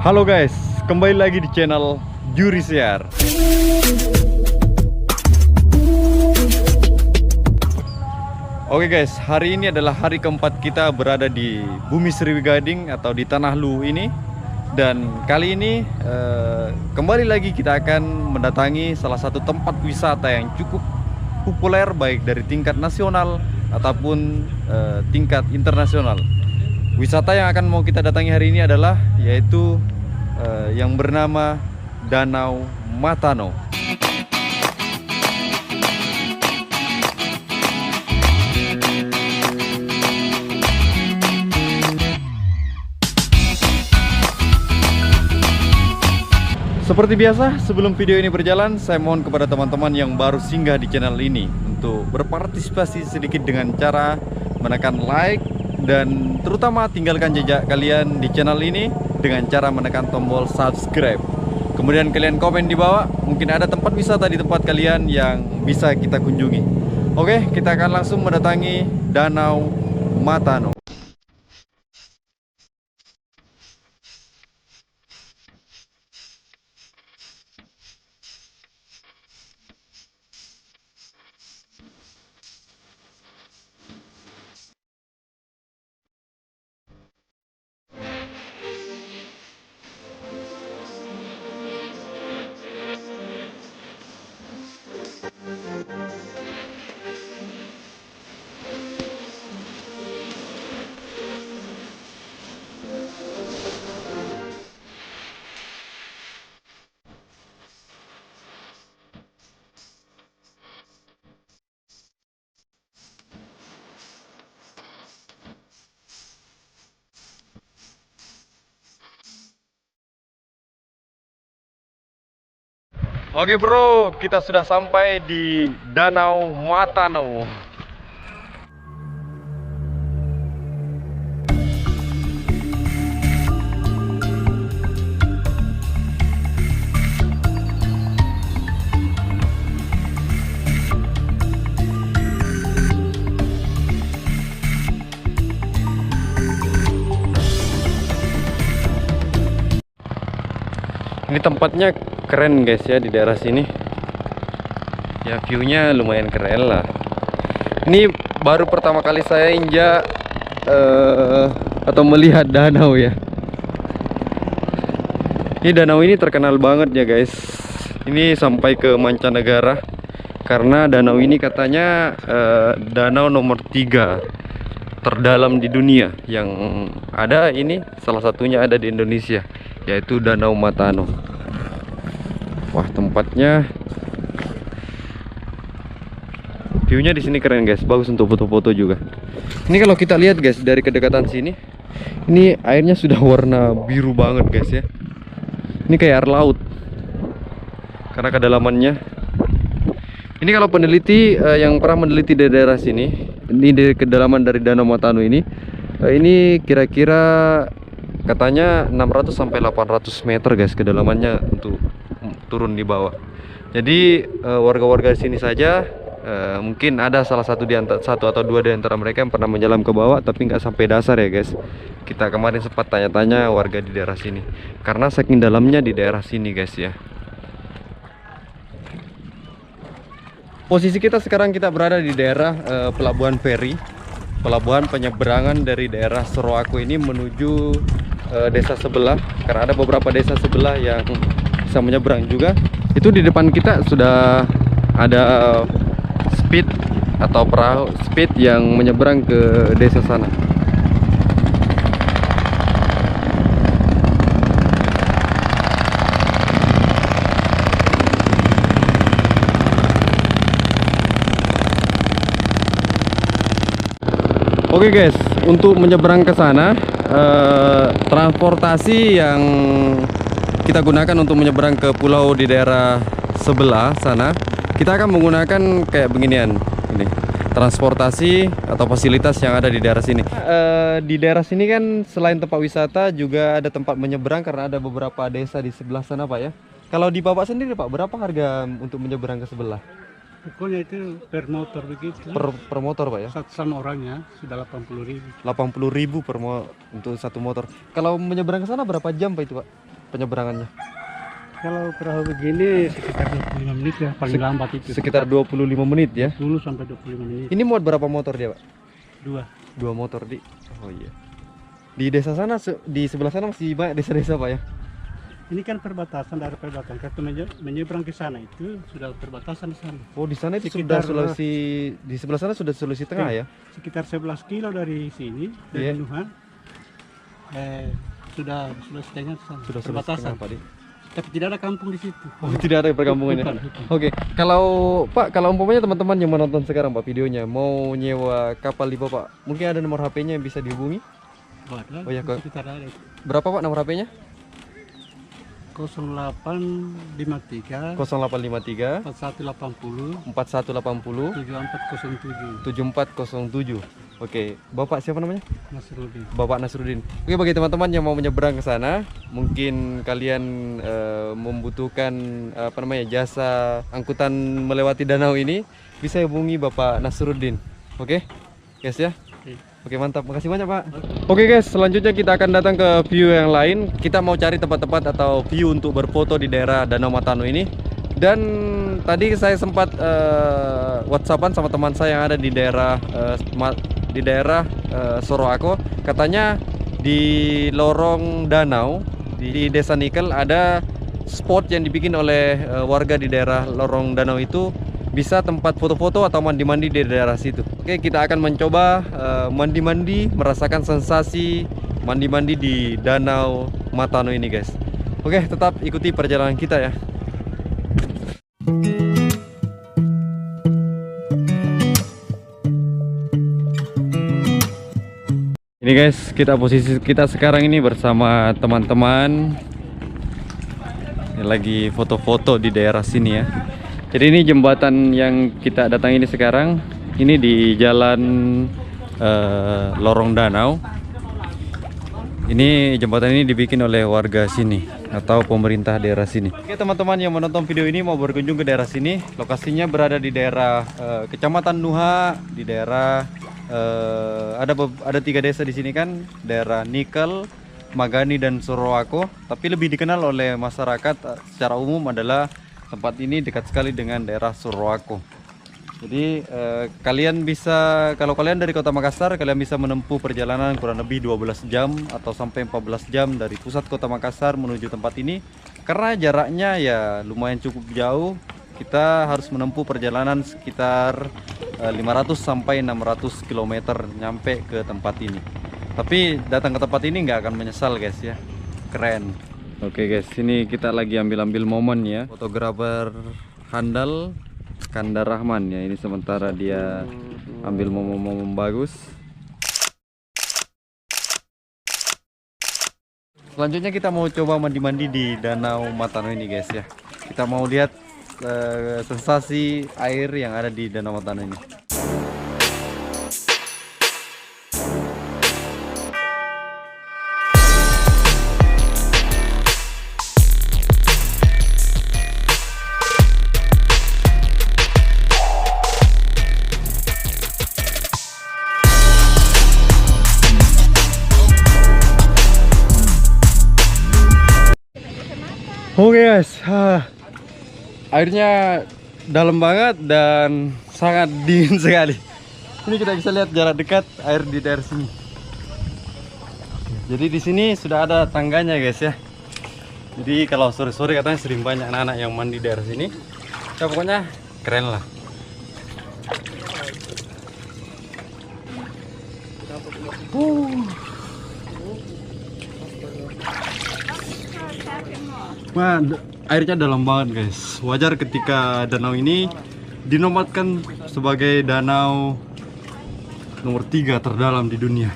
Halo guys, kembali lagi di channel Juri Siar. Oke guys, hari ini adalah hari keempat kita berada di Bumi Sriwigading atau di Tanah Lu ini. Dan kali ini kembali lagi kita akan mendatangi salah satu tempat wisata yang cukup populer baik dari tingkat nasional ataupun tingkat internasional. Wisata yang akan mau kita datangi hari ini adalah yaitu yang bernama Danau Matano. Seperti biasa, sebelum video ini berjalan, saya mohon kepada teman-teman yang baru singgah di channel ini untuk berpartisipasi sedikit dengan cara menekan like dan terutama tinggalkan jejak kalian di channel ini dengan cara menekan tombol subscribe. Kemudian kalian komen di bawah, mungkin ada tempat wisata di tempat kalian yang bisa kita kunjungi. Oke, kita akan langsung mendatangi Danau Matano. Oke bro, kita sudah sampai di Danau Matano. Ini tempatnya keren guys ya, di daerah sini. Ya view-nya lumayan keren lah. Ini baru pertama kali saya injak atau melihat danau ya. Ini danau ini terkenal banget ya guys. Ini sampai ke mancanegara karena danau ini katanya danau nomor 3 terdalam di dunia. Yang ada ini salah satunya ada di Indonesia, yaitu Danau Matano. Wah, tempatnya view-nya di sini keren guys, bagus untuk foto-foto juga. Ini kalau kita lihat guys dari kedekatan sini, ini airnya sudah warna biru banget guys ya. Ini kayak air laut karena kedalamannya. Ini kalau peneliti yang pernah meneliti di daerah sini, ini dari kedalaman dari Danau Matano ini kira-kira katanya 600 sampai 800 meter guys kedalamannya untuk turun di bawah. Jadi warga-warga di sini saja mungkin ada salah satu atau dua di antara mereka yang pernah menyelam ke bawah tapi nggak sampai dasar ya guys. Kita kemarin sempat tanya-tanya warga di daerah sini karena saking dalamnya di daerah sini guys ya. Posisi kita sekarang berada di daerah pelabuhan feri, pelabuhan penyeberangan dari daerah Seroako ini menuju desa sebelah, karena ada beberapa desa sebelah yang bisa menyeberang juga. Itu di depan kita sudah ada speed atau perahu speed yang menyeberang ke desa sana. Oke guys, untuk menyeberang ke sana transportasi yang kita gunakan untuk menyeberang ke pulau di daerah sebelah sana, kita akan menggunakan kayak beginian ini, transportasi atau fasilitas yang ada di daerah sini. Di daerah sini kan selain tempat wisata juga ada tempat menyeberang karena ada beberapa desa di sebelah sana Pak ya. Kalau di Bapak sendiri Pak, berapa harga untuk menyeberang ke sebelah? Pokoknya itu per motor begitu. Per motor Pak ya? Sama orangnya sudah 80.000. 80.000 untuk satu motor. Kalau menyeberang ke sana berapa jam Pak itu Pak? penyeberangannya? Kalau perahu begini sekitar 25 menit ya, paling lambat itu. Sekitar 25 menit ya. 10 sampai 25 menit. Ini muat berapa motor dia, Pak? 2. 2 motor di. Oh iya. Di desa sana, di sebelah sana masih banyak desa-desa, Pak ya? Ini kan perbatasan dari perbatasan. Karena menyeberang ke sana itu sudah perbatasan di sana. Oh, di sana itu sudah Sekitar- Sulawesi, di sebelah sana sudah Sulawesi Tengah ya? Sekitar 11 kilo dari sini, Iya. dari Nuha. Sudah Tengah di sana. Sudah Sulawesi perbatasan. Tengah, Pak Di. Tapi tidak ada kampung di situ. Oh, tidak ada perkampungannya. Bukan, bukan. Oke, kalau Pak, kalau umpamanya teman-teman yang menonton sekarang Pak videonya mau nyewa kapal di Bapak, mungkin ada nomor HP-nya yang bisa dihubungi? Ada, Oh ya, kok. sekitar ada. Berapa Pak nomor HP-nya? 0853 0853 4180 4180 7407 7407. Oke, Bapak siapa namanya? Nasruddin. Bapak Nasruddin. Oke, bagi teman-teman yang mau menyeberang ke sana, mungkin kalian membutuhkan jasa angkutan melewati danau ini, bisa hubungi Bapak Nasruddin. Oke? Guys ya. Oke, mantap. Makasih banyak, Pak. Oke, guys, selanjutnya kita akan datang ke view yang lain. Kita mau cari tempat-tempat atau view untuk berfoto di daerah Danau Matano ini. Dan tadi saya sempat WhatsAppan sama teman saya yang ada di daerah Soroako. Katanya di lorong danau di Desa Nikel ada spot yang dibikin oleh warga di daerah lorong danau itu, bisa tempat foto-foto atau mandi-mandi di daerah situ. Oke, kita akan mencoba mandi-mandi, merasakan sensasi mandi-mandi di Danau Matano ini, guys. Oke, tetap ikuti perjalanan kita ya. Ini guys, posisi kita sekarang ini bersama teman-teman yang lagi foto-foto di daerah sini ya. Jadi ini jembatan yang kita datang ini sekarang, ini di jalan Lorong Danau. Ini jembatan ini dibikin oleh warga sini atau pemerintah daerah sini. Oke teman-teman yang menonton video ini mau berkunjung ke daerah sini, lokasinya berada di daerah Kecamatan Nuha, di daerah ada 3 desa di sini kan, daerah Nikel, Magani dan Soroako. Tapi lebih dikenal oleh masyarakat secara umum adalah tempat ini dekat sekali dengan daerah Soroako. Jadi kalian bisa, kalau kalian dari Kota Makassar, kalian bisa menempuh perjalanan kurang lebih 12 jam atau sampai 14 jam dari pusat Kota Makassar menuju tempat ini. Karena jaraknya ya lumayan cukup jauh, kita harus menempuh perjalanan sekitar 500 sampai 600 km nyampe ke tempat ini. Tapi datang ke tempat ini nggak akan menyesal guys ya, keren. Oke guys, ini kita lagi ambil momen ya. Fotografer handal Skandar Rahman ya, ini sementara dia ambil momen-momen bagus. Selanjutnya kita mau coba mandi-mandi di Danau Matano ini guys ya. Kita mau lihat sensasi air yang ada di Danau Matano ini. Oke guys, airnya dalam banget dan sangat dingin sekali. Ini kita bisa lihat jarak dekat air di daerah sini. Jadi di sini sudah ada tangganya guys ya. Jadi kalau sore-sore katanya sering banyak anak-anak yang mandi di daerah sini. Ya pokoknya keren lah. Wah, airnya dalam banget guys. Wajar ketika danau ini dinobatkan sebagai danau nomor 3 terdalam di dunia.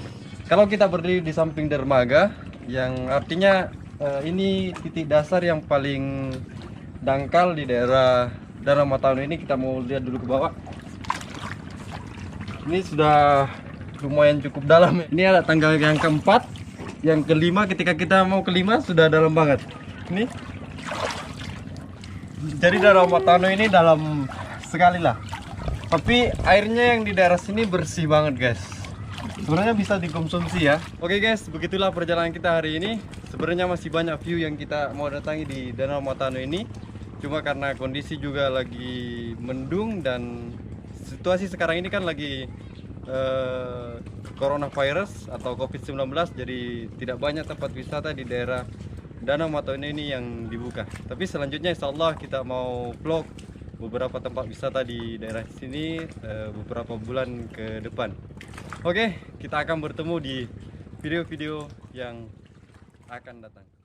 Kalau kita berdiri di samping dermaga, yang artinya ini titik dasar yang paling dangkal di daerah Danau Matano ini. Kita mau lihat dulu ke bawah. Ini sudah lumayan cukup dalam. Ini ada tangga yang keempat, yang kelima. Ketika kita mau kelima sudah dalam banget. Ini jadi Danau Matano ini dalam sekali lah. Tapi airnya yang di daerah sini bersih banget guys. sebenarnya bisa dikonsumsi ya. Oke guys, begitulah perjalanan kita hari ini. Sebenarnya masih banyak view yang kita mau datangi di Danau Matano ini. Cuma karena kondisi juga lagi mendung dan situasi sekarang ini kan lagi coronavirus atau COVID-19, jadi tidak banyak tempat wisata di daerah Danau Matano ini yang dibuka. Tapi selanjutnya insya Allah kita mau vlog beberapa tempat wisata di daerah sini beberapa bulan ke depan. Oke, kita akan bertemu di video-video yang akan datang.